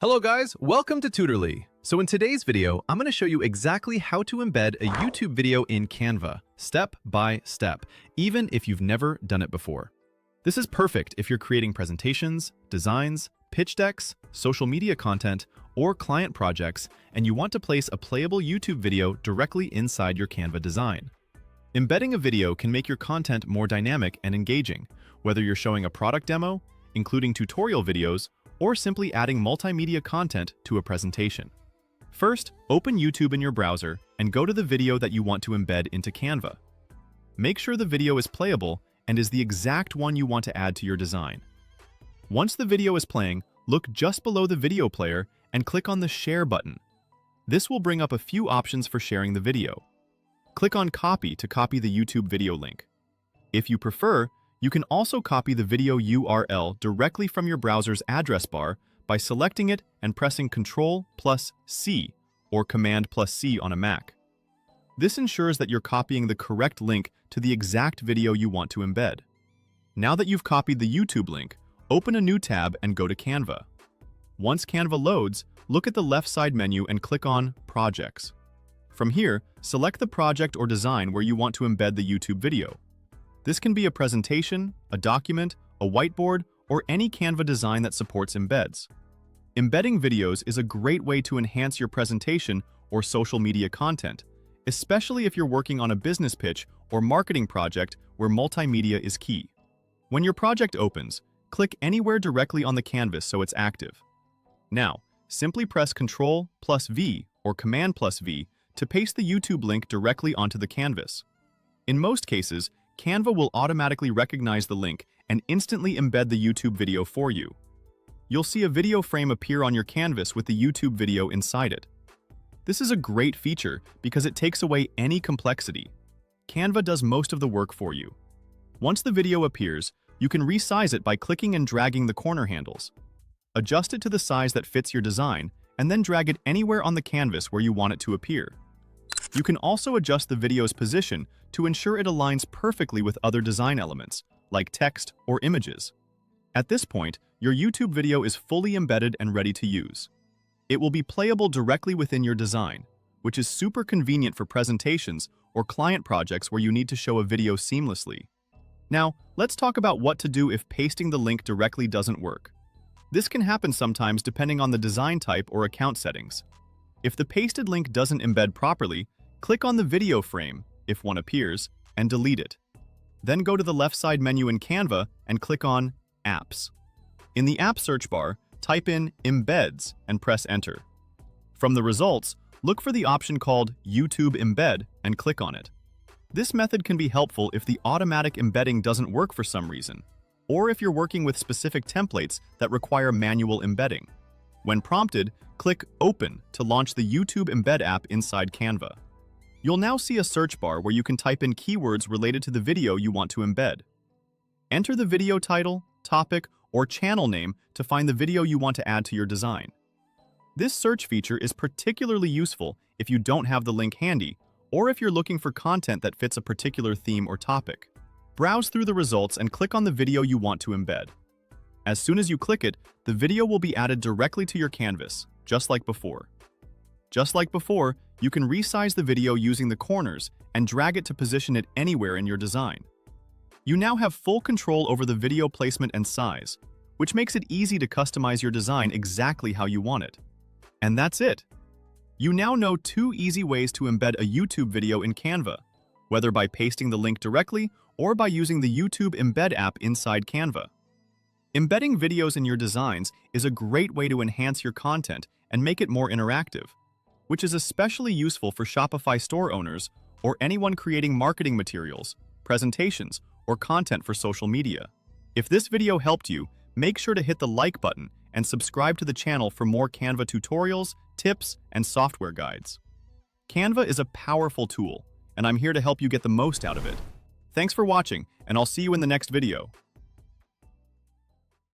Hello guys, welcome to Tutorly. So in today's video, I'm going to show you exactly how to embed a YouTube video in Canva, step by step, even if you've never done it before. This is perfect if you're creating presentations, designs, pitch decks, social media content, or client projects, and you want to place a playable YouTube video directly inside your Canva design. Embedding a video can make your content more dynamic and engaging, whether you're showing a product demo, including tutorial videos, or simply adding multimedia content to a presentation. First, open YouTube in your browser and go to the video that you want to embed into Canva. Make sure the video is playable and is the exact one you want to add to your design. Once the video is playing, look just below the video player and click on the Share button. This will bring up a few options for sharing the video. Click on Copy to copy the YouTube video link. If you prefer, you can also copy the video URL directly from your browser's address bar by selecting it and pressing Ctrl+C or Command+C on a Mac. This ensures that you're copying the correct link to the exact video you want to embed. Now that you've copied the YouTube link, open a new tab and go to Canva. Once Canva loads, look at the left side menu and click on Projects. From here, select the project or design where you want to embed the YouTube video. This can be a presentation, a document, a whiteboard, or any Canva design that supports embeds. Embedding videos is a great way to enhance your presentation or social media content, especially if you're working on a business pitch or marketing project where multimedia is key. When your project opens, click anywhere directly on the canvas so it's active. Now, simply press Ctrl+V or Command+V to paste the YouTube link directly onto the canvas. In most cases, Canva will automatically recognize the link and instantly embed the YouTube video for you. You'll see a video frame appear on your canvas with the YouTube video inside it. This is a great feature because it takes away any complexity. Canva does most of the work for you. Once the video appears, you can resize it by clicking and dragging the corner handles. Adjust it to the size that fits your design, and then drag it anywhere on the canvas where you want it to appear. You can also adjust the video's position to ensure it aligns perfectly with other design elements, like text or images. At this point, your YouTube video is fully embedded and ready to use. It will be playable directly within your design, which is super convenient for presentations or client projects where you need to show a video seamlessly. Now, let's talk about what to do if pasting the link directly doesn't work. This can happen sometimes depending on the design type or account settings. If the pasted link doesn't embed properly, click on the video frame, if one appears, and delete it. Then go to the left side menu in Canva and click on Apps. In the app search bar, type in Embeds and press Enter. From the results, look for the option called YouTube Embed and click on it. This method can be helpful if the automatic embedding doesn't work for some reason, or if you're working with specific templates that require manual embedding. When prompted, click Open to launch the YouTube Embed app inside Canva. You'll now see a search bar where you can type in keywords related to the video you want to embed. Enter the video title, topic, or channel name to find the video you want to add to your design. This search feature is particularly useful if you don't have the link handy, or if you're looking for content that fits a particular theme or topic. Browse through the results and click on the video you want to embed. As soon as you click it, the video will be added directly to your canvas, just like before. Just like before, you can resize the video using the corners and drag it to position it anywhere in your design. You now have full control over the video placement and size, which makes it easy to customize your design exactly how you want it. And that's it! You now know 2 easy ways to embed a YouTube video in Canva, whether by pasting the link directly or by using the YouTube Embed app inside Canva. Embedding videos in your designs is a great way to enhance your content and make it more interactive, which is especially useful for Shopify store owners or anyone creating marketing materials, presentations, or content for social media. If this video helped you, make sure to hit the like button and subscribe to the channel for more Canva tutorials, tips, and software guides. Canva is a powerful tool, and I'm here to help you get the most out of it. Thanks for watching, and I'll see you in the next video.